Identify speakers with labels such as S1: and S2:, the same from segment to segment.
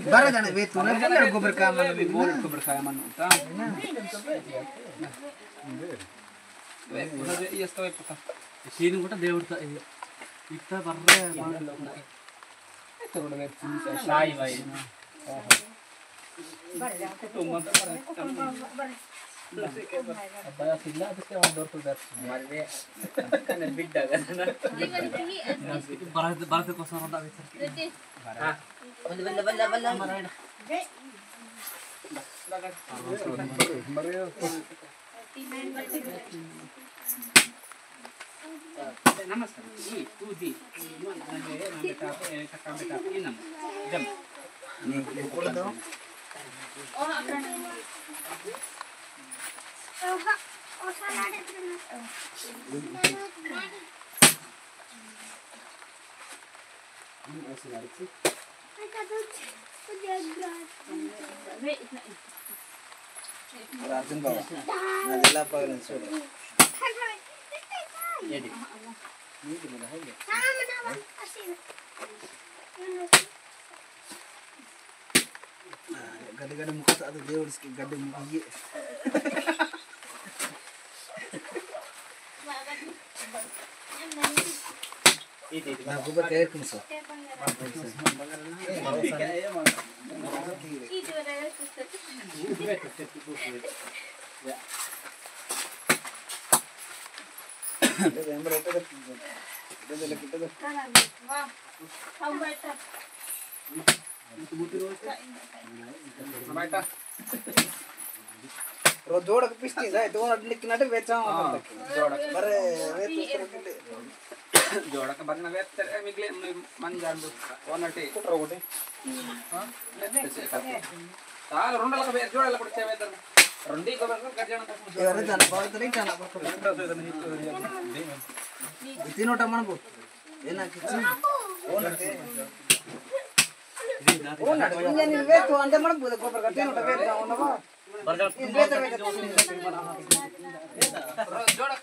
S1: Baradana vetuna benar gobar kaman
S2: boleh gobar kaman uta iya stoy puta sini కూడా దేవుడితో ఇట్లా బర్రే itu udah sai vai అబ్బాయి సిల్లా అదికే దొరుకుతారు మరి కన బిడ్డ కదా భారత కోసం ఉందా విచర్కి బల్ల బల్ల బల్ల మరైడ మరి నమస్తే ఈ తూది నన్ను కట్టా ఇనం జం నీ కొడదో ఓ అక్కడ ఓహా ఓ salad
S1: Rajan bawa. Nadela pagelan sudah.
S2: Jadi. Ini gimana aja?
S3: Sama nama asin.
S1: Gada-gada muka tak ada dia harus gada muka ye. Nah, aku pakai kumsa. जोड़ पिस्ती है तो लिखना बेचा बरे
S2: जोड़ा का बनना वेत मिगले मन जान दो ओनटे कुट्रो गोटे हां ताल रोंडला का जोड़ा ला कुटे वेत रोंडी को बन कर जाना
S1: ఎవరు దాని బాగుతలే చాలా ఇతినోట మనకు ఏనా కిచి ఓనటే ఓనట ఇంజన్ వేతో అంటే మనకు గోపర్ కట్టేనోట వేత ఓనవా
S2: जोड़ा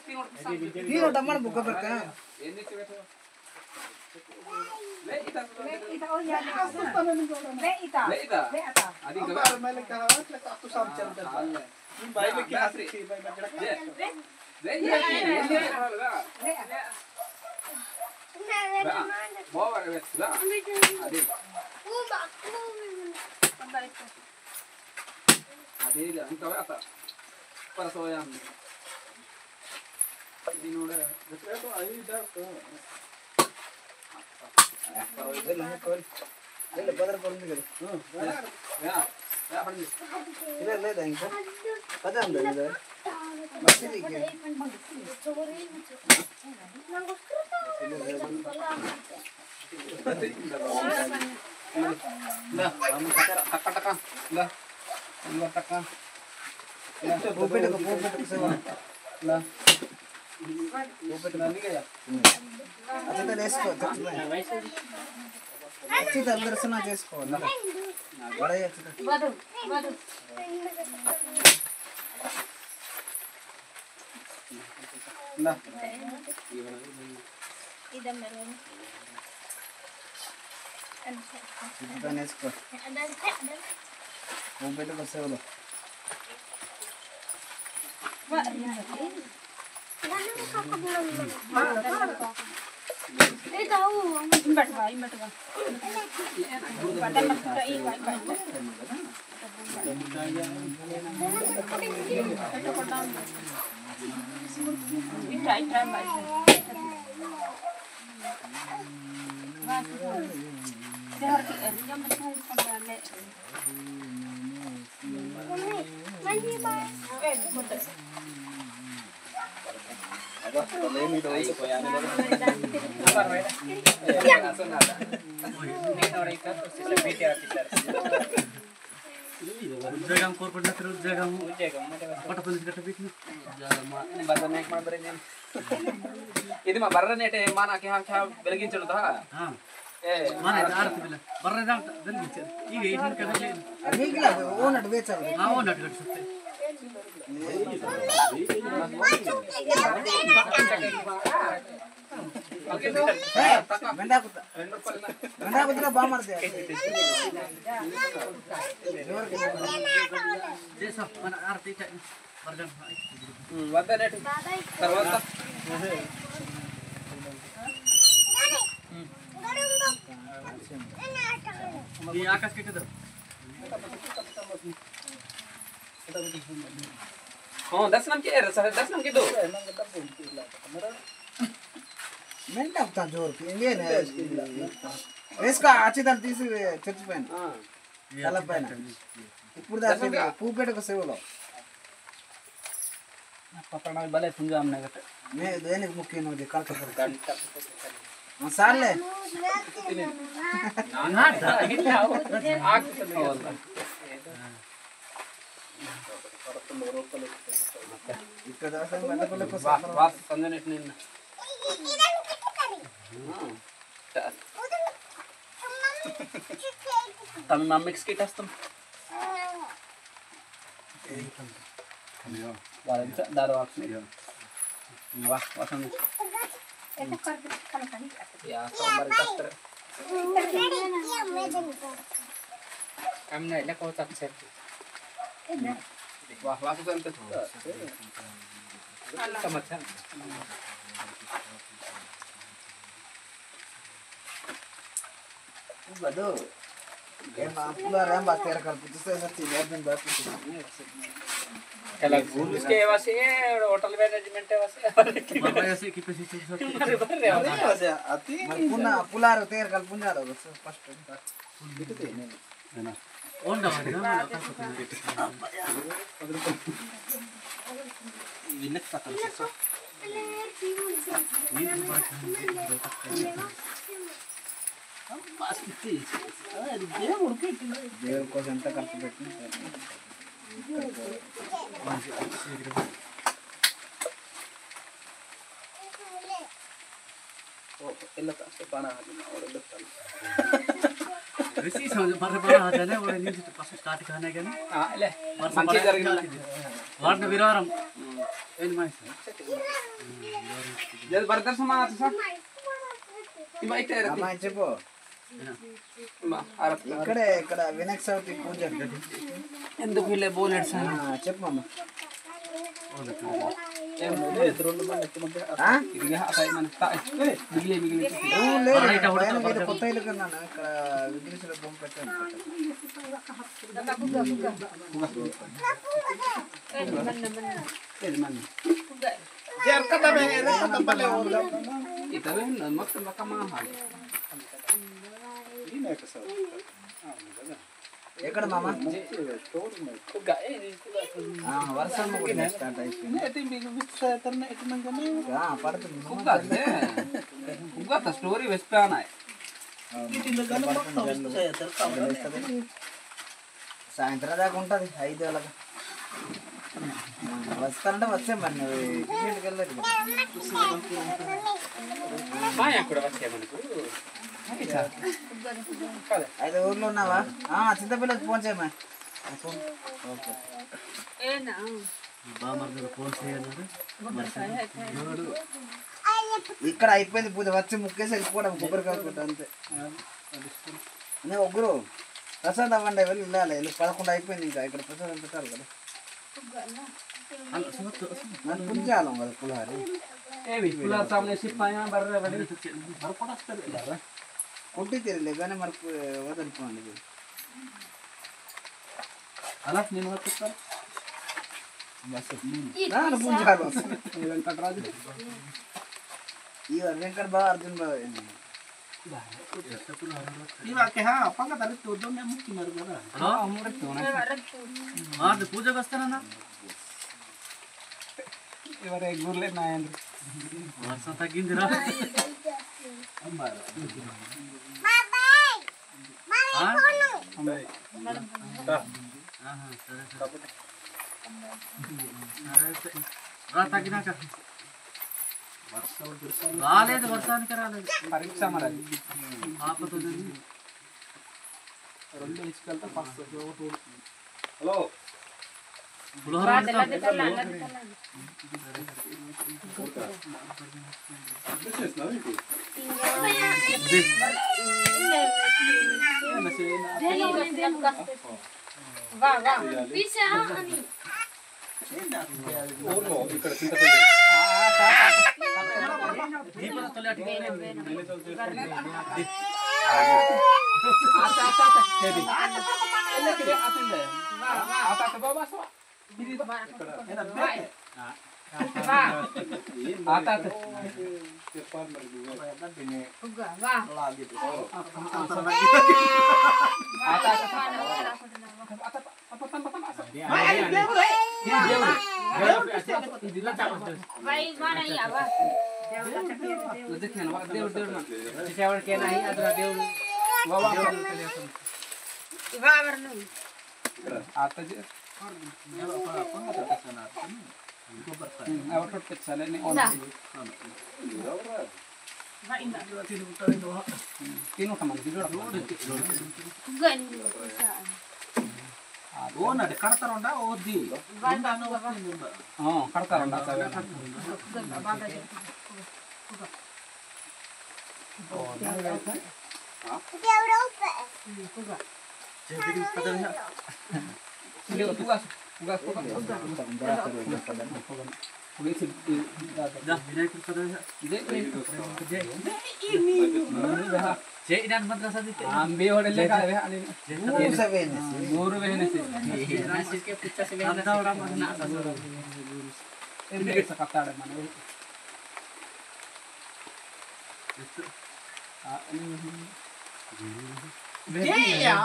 S1: తీనోట మనకు గోపర్ కా
S2: ఎన్ని వేతో
S1: ಇಲ್ಲ ಬದರ ಬಂದಿದೆ ಇಲ್ಲ ಇಲ್ಲ ఇంకా పదం లేదు మసీదికి
S2: nah kamu tekan lah luar tekan
S1: పోపెట సేవ
S2: lah పోపెట nanti ya
S1: అదంతా వేసుకో వచ్చి దర్శన చేసుకో వేసుకో పోపెట సేవలో
S3: tahu.
S4: Imbat ba. Badan masuk ke
S2: ఉద్యోగం కోరుకుంటున్నారు ఉద్యోగం పట్ట పోలీస్ గట్ట పెట్టిన బర్ర నేక్ మా బర్ర నేను ఇది మా బర్ర నేటే మా నాకు హా వెలిగించడం తా ఏ మన ఆర్తి బిల్ల బర్ర దా వెలిగించారు ಈಗ ಏನು ಕದಲೆ
S1: ನೀಗಿಲ್ಲ ಓನಟ್ ಬೇಚಾರ
S2: ಹಾ ಓನಟ್ ಕಟ್ಸುತ್ತೆ
S1: మెండాకుతున్నా బామర్ది
S2: వద్దనేటు తర్వాత आकाश के किधर हाँ दर्शनम के दर्शनम के दो
S1: మెండాకుతా జోరుకి ఇంకేం వేసుకో అచ్చిదాన్ని తీసి చచ్చిపోయాను తలపైన ఇప్పుడు దాకా పూపేటకు సేవలో
S2: पकड़ना भले तुम हमने कट
S1: मैं देने मुख्य नोदी कल साले
S2: ना आग
S1: ఇక్కడ దాకా మెల్లకొల్లకు
S2: वास संजने निन्न तम मिक्स किट असतम वाला दारू आक्स वाह वासन या सोमवार कस्तर हमने लको तक्से वाह वाह तो अंत समझ
S1: बदो ये मापुला राम बात कर कर पुछते सच्ची बहुत दिन बात पूछी
S2: कला उसके वासे होटल मैनेजमेंट है वासे बाबा ऐसे की पैसे
S1: वैसे आती पुना पुलार तेर कल पुना रो फर्स्ट दिखते नहीं है ना
S2: ओन ना विनक सकल से बस कितनी अरे उड़के
S1: देव को जनता करते बैठे
S2: ಎಲ್ಲ ಅಷ್ಟೇ ಬಾಣ ಅವರೆಲ್ಲ
S3: ऋषि समझ पर बड़ा आ जाने और नीचे तो पास काट खाने के ना
S2: ಅಲ್ಲೇ ಮಂಚಿ ಜರಗಿಲ್ಲ
S3: वार्ड विरारम एन माइस
S2: ಜಲ್ ಬರ್ತಾರ ಸಮಾನ ಆತ ಸರ್ ಇಮ್ಮ ಐತೆ
S1: అమ్మా చెప్పు ఇక్కడే ఇక్కడ వినాయక చవితి పూజ
S2: ఎందుకు వీళ్ళే బోలెడ్ సార్
S1: చెప్పు అమ్మ కొత్త ఇల్లు కన్నాను ఇక్కడ విగ్రహాల బొమ్మ పెట్టాను ఎక్కడ మామ వర్షం స్టార్ట్ అయిపోయింది పడుతుంది
S2: స్టోరీ వెస్పానా
S1: సాయంత్రం దాకా ఉంటుంది 5 వేళగా వస్తానంటే వచ్చే మరి నువ్వు టికెట్కి వెళ్ళలేదు
S2: కూడా వచ్చే మనకు
S1: 5 ఊర్లో ఉన్నావా చింతపిల్లకి ఫోన్ చేయమా ఓకే ఇక్కడ అయిపోయింది పూజ వచ్చి ముక్కేసి వెళ్ళిపోవడం కొబ్బరికాయ కొట్ట అంతే ఒగ్గురు ప్రసాద్ అవ్వండి వెళ్ళి వెళ్ళాలి 11 అయిపోయింది ఇంకా ఇక్కడ ప్రసాదం పెట్టాలి కదా నన్ను పుంజాలం కదా పులిహారి కొట్టి తిరగలే కానీ మరి వదలుకోండి
S2: అలా నేను వస్తాను
S1: పుంజాలు
S2: వెంకటరాజు
S1: ఈ వెంకట బాబు అర్జున్ బాబు
S3: పూజకు వస్తానన్నా
S2: ಇವರೇ ಗುರ್ಲೆ ನಾಯಂದ್ರು
S3: ವರ್ಷ ತಗ್ಗಿಂದಿರಾ తగ్గినాక రాలేదు వర్షానికి రాలేదు
S2: పరీక్ష మరి
S3: ఆపతుంది
S2: 2 ఇసుకెళ్తా ఫస్ట్ హలో
S3: పులిహోర కడతారుండా ఓద్ది కడతారుండా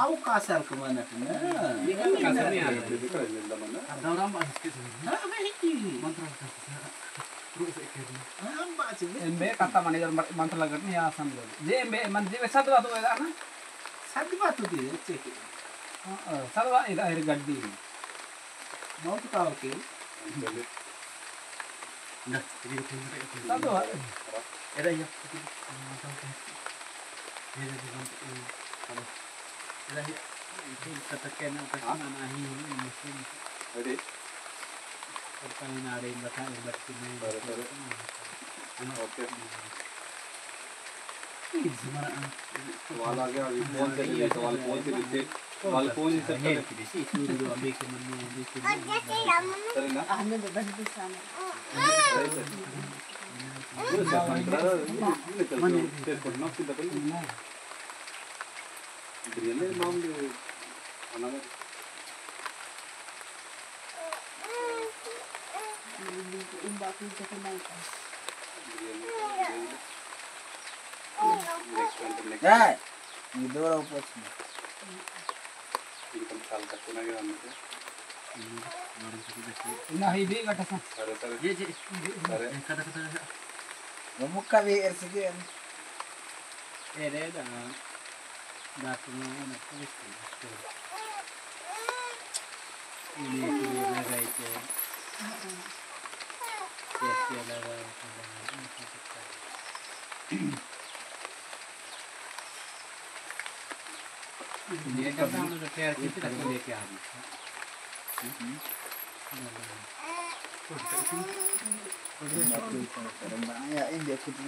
S3: అవకాశాలు MB kata manajer mantel lagar ni ya sambil. Dia MB manajer satu atau ada na? Satu batu dia cek. Satu itu air gadi. Mau tu tahu ke? Nah, satu. Ada ya. Ada ya. Itu katakan apa mana ini musim. Ada. Pertanyaan ada yang bertanya bertanya. Okay वाला अभी phone से लिए तो वाला phone से लेते वाला phone से करते हैं किसी स्टूडियो अभी के मन में अभी के चलेगा हमने तो बस दिखाना ये पढ़ना से डबल बिरयानी मामले अनाम इन बाकी जगह नहीं
S1: ఇది వచ్చింది muka biar sekian
S2: ये करता हूँ तो तैयार किसी तरह को लेके आ
S1: ya ini dia kudu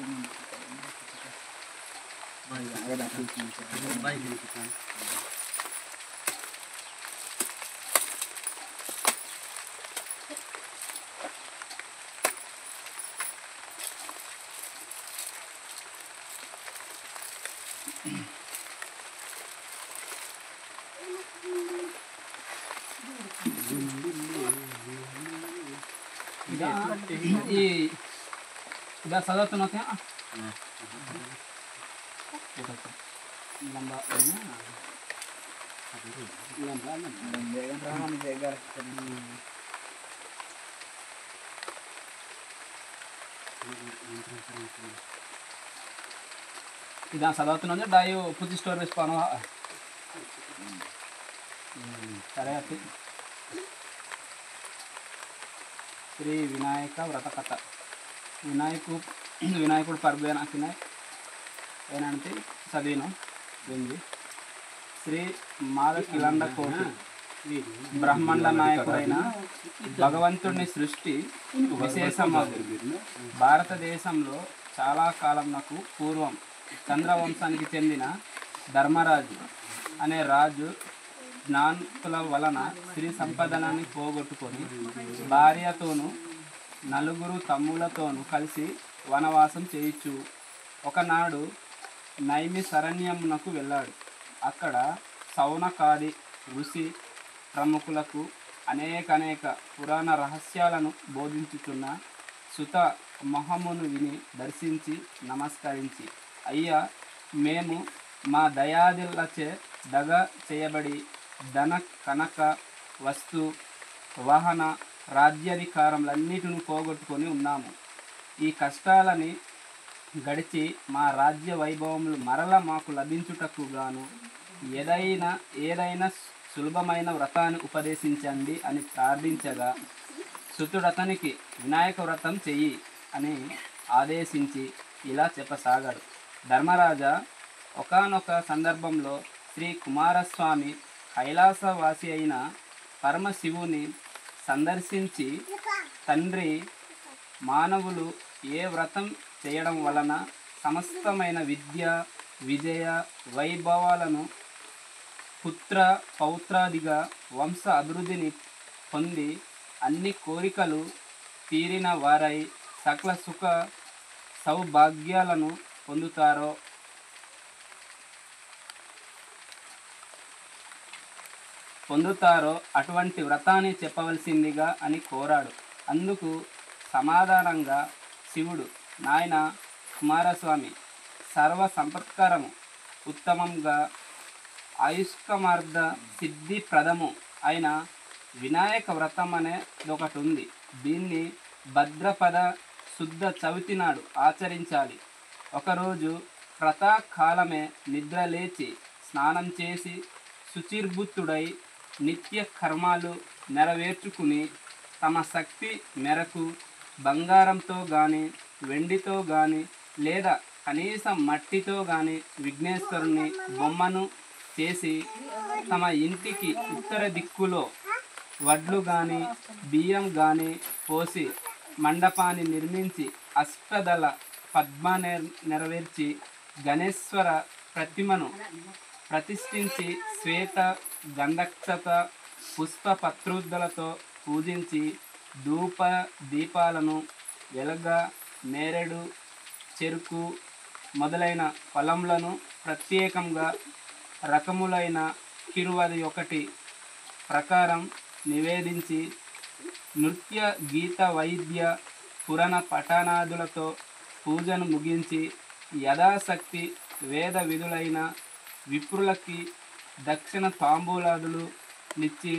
S2: udah salah tuh notnya lamba tidak salah tuh notnya dayu putih storage pano cara hati Sri Vinayaka Vrata Kata వినాయకుడు పర్బేన అకినాయ్ ఏనంటే చదివినాం వెంది శ్రీ మాల కిలండ కోటి
S3: బ్రహ్మాండ నాయకుడైన భగవంతుని సృష్టి విశేషమగు. భారతదేశంలో చాలా కాలంకు పూర్వం చంద్రవంశానికి చెందిన ధర్మరాజు అనే రాజు జ్ఞానుల వలన స్త్రీ సంపదలని పోగొట్టుకొని భార్యతోనూ 4 తమ్ములతోనూ కలిసి వనవాసం చేయించు ఒకనాడు నైమిషారణ్యమునకు వెళ్ళాడు. అక్కడ సౌనకాది ఋషి ప్రముఖులకు అనేక పురాణ రహస్యాలను బోధించుచున్న సుత మహమును విని దర్శించి నమస్కరించి, అయ్యా, మేము మా దయాదులచే దగ చేయబడి ధన కనక వస్తు వాహన రాజ్యాధికారములన్నిటిని పోగొట్టుకొని ఉన్నాము. ఈ కష్టాలని గడిచి మా రాజ్య వైభవములు మరల మాకు లభించుటకు గాను ఏదైనా సులభమైన వ్రతాన్ని ఉపదేశించండి అని ప్రార్థించగా, సుతుడతనికి వినాయక వ్రతం చెయ్యి అని ఆదేశించి ఇలా చెప్పసాగాడు. ధర్మరాజా, ఒకానొక సందర్భంలో శ్రీ కుమారస్వామి కైలాసవాసి అయిన పరమశివుని సందర్శించి, తండ్రి, మానవులు ఏ వ్రతం చేయడం వలన సమస్తమైన విద్య, విజయ, వైభవాలను, పుత్ర పౌత్రాదిగా వంశ అభివృద్ధిని పొంది అన్ని కోరికలు తీరిన వారై సకల సుఖ సౌభాగ్యాలను పొందుతారో అటువంటి వ్రతాన్ని చెప్పవలసిందిగా అని కోరాడు. అందుకు సమాధానంగా శివుడు, నాయన కుమారస్వామి, సర్వ సంపత్కరము, ఉత్తమంగా ఆయుష్కమార్గ సిద్ధిప్రదము అయిన వినాయక వ్రతం అనేది ఒకటి ఉంది. దీన్ని భద్రపద శుద్ధ చవితి నాడు ఆచరించాలి. ఒకరోజు ప్రాతకాలమే నిద్ర లేచి స్నానం చేసి శుచిర్భూతుడై నిత్య కర్మాలు నెరవేర్చుకుని తమ శక్తి మేరకు బంగారంతో కానీ, వెండితో కానీ, లేదా కనీసం మట్టితో కానీ విఘ్నేశ్వరుని బొమ్మను చేసి తమ ఇంటికి ఉత్తర దిక్కులో వడ్లు కానీ, బియ్యం కానీ పోసి మండపాన్ని నిర్మించి అష్టదళ పద్మ నెరవేర్చి గణేశ్వర ప్రతిమను ప్రతిష్ఠించి శ్వేత గంధక్షత పుష్ప పత్రుద్దలతో పూజించి ధూప దీపాలను వెలగ, నేరేడు, చెరుకు మొదలైన ఫలములను ప్రత్యేకంగా రకములైన కిరువది 1 ప్రకారం నివేదించి నృత్య గీత వైద్య పురాణ పఠనాదులతో పూజను ముగించి యథాశక్తి వేద విధులైన విప్రులకి దక్షిణ తాంబూలాదులు నిచ్చి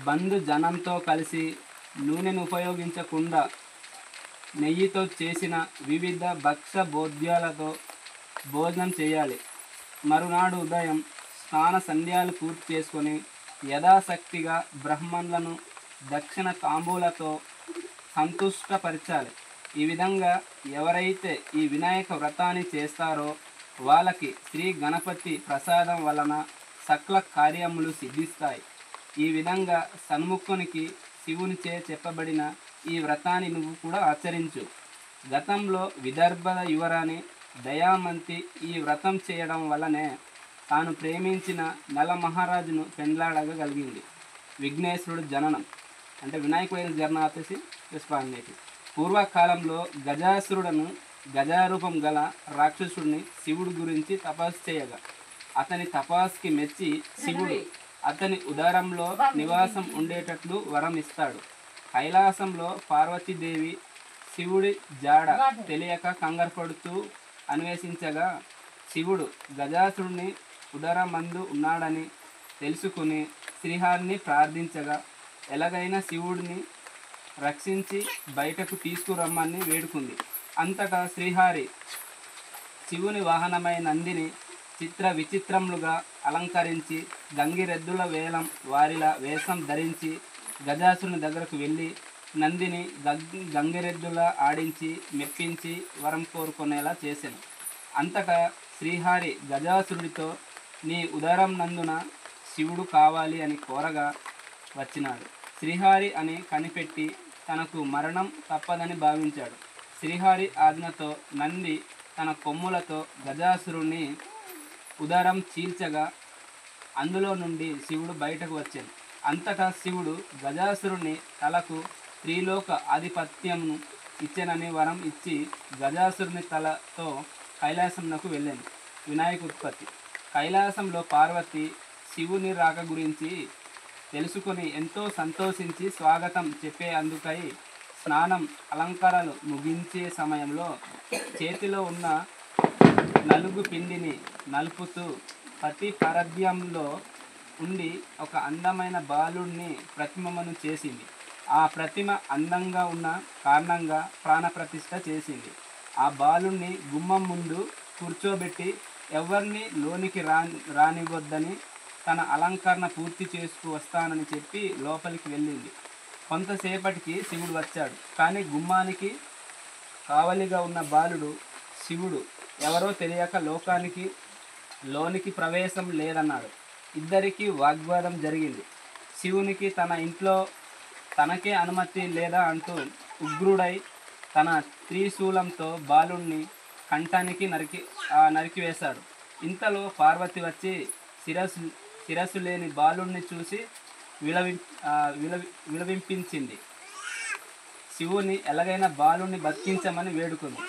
S3: బంధు జనంతో కలిసి నూనెను ఉపయోగించకుండా నెయ్యితో చేసిన వివిధ భక్ష్య భోజ్యాలతో భోజనం చేయాలి. మరునాడు ఉదయం స్నాన సంధ్యాలు పూర్తి చేసుకొని యథాశక్తిగా బ్రాహ్మణులను దక్షిణ తాంబూలతో సంతుష్టపరచాలి. ఈ విధంగా ఎవరైతే ఈ వినాయక వ్రతాన్ని చేస్తారో వాళ్ళకి శ్రీ గణపతి ప్రసాదం వలన సకల కార్యములు సిద్ధిస్తాయి. ఈ విధంగా సన్ముఖునికి శివునిచే చెప్పబడిన ఈ వ్రతాన్ని నువ్వు కూడా ఆచరించు. గతంలో విదర్భ యువరాణి దయామంతి ఈ వ్రతం చేయడం వల్లనే తాను ప్రేమించిన నల మహారాజును పెండ్లాడగలిగింది. విఘ్నేశ్వరుడు జననం అంటే వినాయకుడు జననం ఆపేసి పుష్పాంగేటి. పూర్వకాలంలో గజాసురుడను గజారూపం గల రాక్షసుడిని శివుడి గురించి తపస్సు చేయగా అతని తపస్సుకి మెచ్చి శివుడు అతని ఉదరంలో నివాసం ఉండేటట్లు వరం ఇస్తాడు. కైలాసంలో పార్వతీదేవి శివుడి జాడ తెలియక కంగారు పడుతూ అన్వేషించగా శివుడు గజాసురుడిని ఉదరమందు ఉన్నాడని తెలుసుకుని శ్రీహరిని ప్రార్థించగా ఎలాగైనా శివుడిని రక్షించి బయటకు తీసుకురమ్మని వేడుకుంది. అంతటా శ్రీహరి శివుని వాహనమైన నందిని చిత్ర విచిత్రములుగా అలంకరించి గంగిరెద్దుల వారిలా వేషం ధరించి గజాసురుని దగ్గరకు వెళ్ళి నందిని గంగిరెద్దులా ఆడించి మెప్పించి వరం కోరుకునేలా చేశాను. అంతటా శ్రీహరి గజాసురుడితో, నీ ఉదరం నందున శివుడు కావాలి అని కోరగా వచ్చినాడు. శ్రీహరి అని కనిపెట్టి తనకు మరణం తప్పదని భావించాడు. శ్రీహరి ఆజ్ఞతో నంది తన కొమ్ములతో గజాసురుణ్ణి ఉదరం చీల్చగా అందులో నుండి శివుడు బయటకు వచ్చాడు. అంతటా శివుడు గజాసురుని తలకు త్రిలోక ఆధిపత్యమును ఇచ్చెనని వరం ఇచ్చి గజాసురుని తలతో కైలాసంకు వెళ్ళాను. వినాయక ఉత్పత్తి. కైలాసంలో పార్వతి శివుని రాక గురించి తెలుసుకొని ఎంతో సంతోషించి స్వాగతం చెప్పే అందుకై స్నానం అలంకారాలు ముగించే సమయంలో చేతిలో ఉన్న నలుగు పిండిని నలుపుతూ ప్రతి పరధ్యంలో ఉండి ఒక అందమైన బాలుడిని ప్రతిమను చేసింది. ఆ ప్రతిమ అందంగా ఉన్న కారణంగా ప్రాణప్రతిష్ఠ చేసింది. ఆ బాలుడిని గుమ్మం ముందు కూర్చోబెట్టి ఎవరిని లోనికి రానివ్వద్దని తన అలంకరణ పూర్తి చేసుకు వస్తానని చెప్పి లోపలికి వెళ్ళింది. కొంతసేపటికి శివుడు వచ్చాడు. కానీ గుమ్మానికి కావలిగా ఉన్న బాలుడు శివుడు ఎవరో తెలియక లోనికి ప్రవేశం లేదన్నాడు. ఇద్దరికీ వాగ్వాదం జరిగింది. శివునికి తన ఇంట్లో తనకే అనుమతి లేదా అంటూ ఉగ్రుడై తన త్రిశూలంతో బాలుణ్ణి కంఠానికి నరికివేశాడు. ఇంతలో పార్వతి వచ్చి శిరస్సు లేని బాలుణ్ణి చూసి విలవింపించింది. శివుని ఎలాగైనా బాలుణ్ణి బతికించమని వేడుకుంది.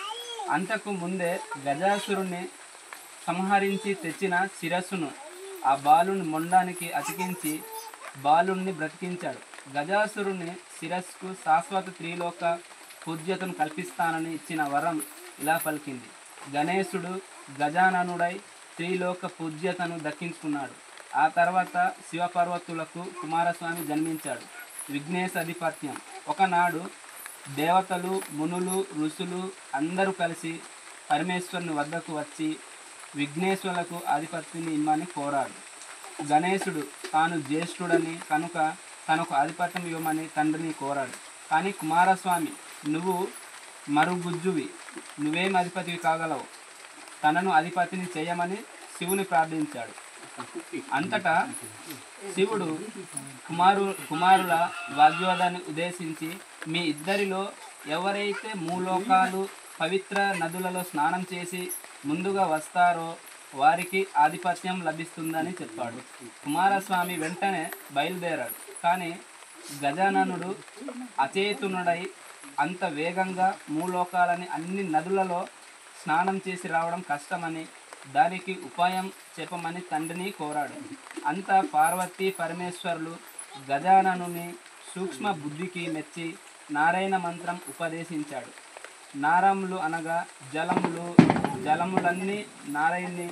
S3: అంతకు ముందే గజాసురుణ్ణి సంహరించి తెచ్చిన శిరస్సును ఆ బాలుని మొండానికి అతికించి బాలుణ్ణి బ్రతికించాడు. గజాసురుని శిరస్సుకు శాశ్వత త్రిలోక పూజ్యతను కల్పిస్తానని ఇచ్చిన వరం ఇలా పలికింది. గణేశుడు గజాననుడై త్రిలోక పూజ్యతను దక్కించుకున్నాడు. ఆ తర్వాత శివపార్వతులకు కుమారస్వామి జన్మించాడు. విఘ్నేశ అధిపత్యం. ఒకనాడు దేవతలు, మునులు, ఋషులు అందరూ కలిసి పరమేశ్వరుని వద్దకు వచ్చి విఘ్నేశ్వరులకు ఆధిపత్యాన్ని ఇమ్మని కోరాడు. గణేశుడు తాను జ్యేష్ఠుడని కనుక తనకు ఆధిపత్యం ఇవ్వమని తండ్రిని కోరాడు. కానీ కుమారస్వామి, నువ్వు మరుగుజ్జువి, నువ్వేం అధిపతివి కాగలవు, తనను అధిపతిని చేయమని శివుని ప్రార్థించాడు. అంతటా శివుడు కుమారుల వాగ్వాదాన్ని ఉద్దేశించి, మీ ఇద్దరిలో ఎవరైతే మూలోకాలు పవిత్ర నదులలో స్నానం చేసి ముందుగా వస్తారో వారికి ఆధిపత్యం లభిస్తుందని చెప్పాడు. కుమారస్వామి వెంటనే బయలుదేరాడు. కానీ గజాననుడు అచేతునుడై అంత వేగంగా మూలోకాలని అన్ని నదులలో స్నానం చేసి రావడం కష్టమని దానికి ఉపాయం చెప్పమని తండ్రిని కోరాడు. అంతా పార్వతీ పరమేశ్వరులు గజాననుని సూక్ష్మ బుద్ధికి మెచ్చి నారాయణ మంత్రం ఉపదేశించాడు. నారములు అనగా జలములన్నీ నారాయణి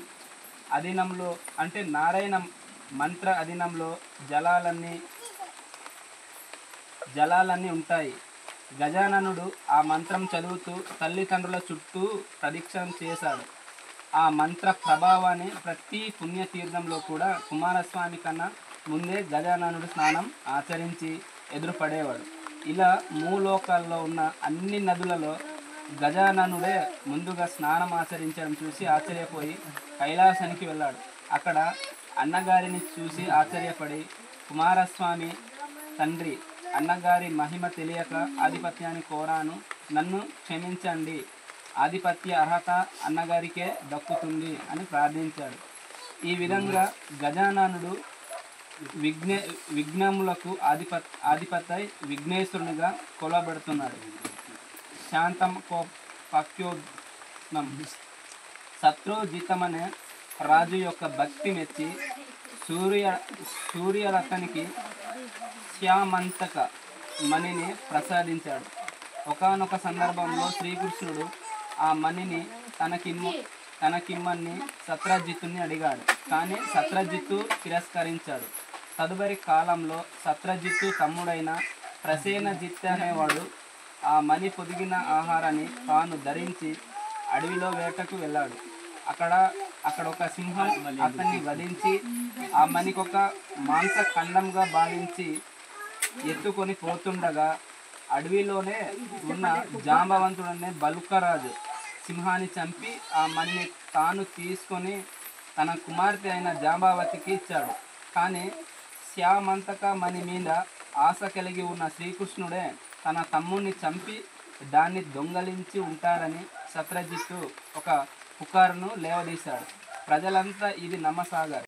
S3: అధీనంలో, అంటే నారాయణ మంత్ర అధీనంలో జలాలన్నీ ఉంటాయి. గజాననుడు ఆ మంత్రం చదువుతూ తల్లిదండ్రుల చుట్టూ ప్రదక్షిణం చేశాడు. ఆ మంత్ర ప్రభావాన్ని ప్రతి పుణ్యతీర్థంలో కూడా కుమారస్వామి కన్నా ముందే గజాననుడు స్నానం ఆచరించి ఎదురుపడేవాడు. ఇలా మూలోకాల్లో ఉన్న అన్ని నదులలో గజాననుడే ముందుగా స్నానం ఆచరించడం చూసి ఆశ్చర్యపోయి కైలాసానికి వెళ్ళాడు. అక్కడ అన్నగారిని చూసి ఆశ్చర్యపడి, కుమారస్వామి తండ్రి, అన్నగారి మహిమ తెలియక ఆధిపత్యాన్ని కోరాను, నన్ను క్షమించండి, ఆధిపత్య అర్హత అన్నగారికే దక్కుతుంది అని ప్రార్థించాడు. ఈ విధంగా గజాననుడు విఘ్నములకు ఆధిపత్య విఘ్నేశ్వరునిగా కొలబడుతున్నాడు. శాంతం పక్యోనం. శత్రుజితమనే రాజు యొక్క భక్తి మెచ్చి సూర్యరథనికి శ్యామంతక మణిని ప్రసాదించాడు. ఒకానొక సందర్భంలో శ్రీకృష్ణుడు ఆ మణిని తనకిమ్మని సత్రజిత్తుని అడిగాడు. కానీ సత్రజిత్తు తిరస్కరించాడు. తదుపరి కాలంలో సత్రజిత్తు తమ్ముడైన ప్రసేనజిత్ అనేవాడు ఆ మణి పొదిగిన ఆహారాన్ని తాను ధరించి అడవిలో వేటకు వెళ్ళాడు. అక్కడ ఒక సింహం అతన్ని వధించి ఆ మణికొక మాంసఖండంగా భావించి ఎత్తుకొని పోతుండగా అడవిలోనే ఉన్న జాంబవంతుడనే బలుకరాజు సింహాన్ని చంపి ఆ మణిని తాను తీసుకొని తన కుమార్తె అయిన జాంబావతికి ఇచ్చాడు. కానీ శ్యామంతక మణి మీద ఆశ కలిగి ఉన్న శ్రీకృష్ణుడే తన తమ్ముణ్ణి చంపి దాన్ని దొంగలించి ఉంటాడని సత్రజిత్తు ఒక పుకారును లేవదీశాడు. ప్రజలంతా ఇది నమ్మసాగారు.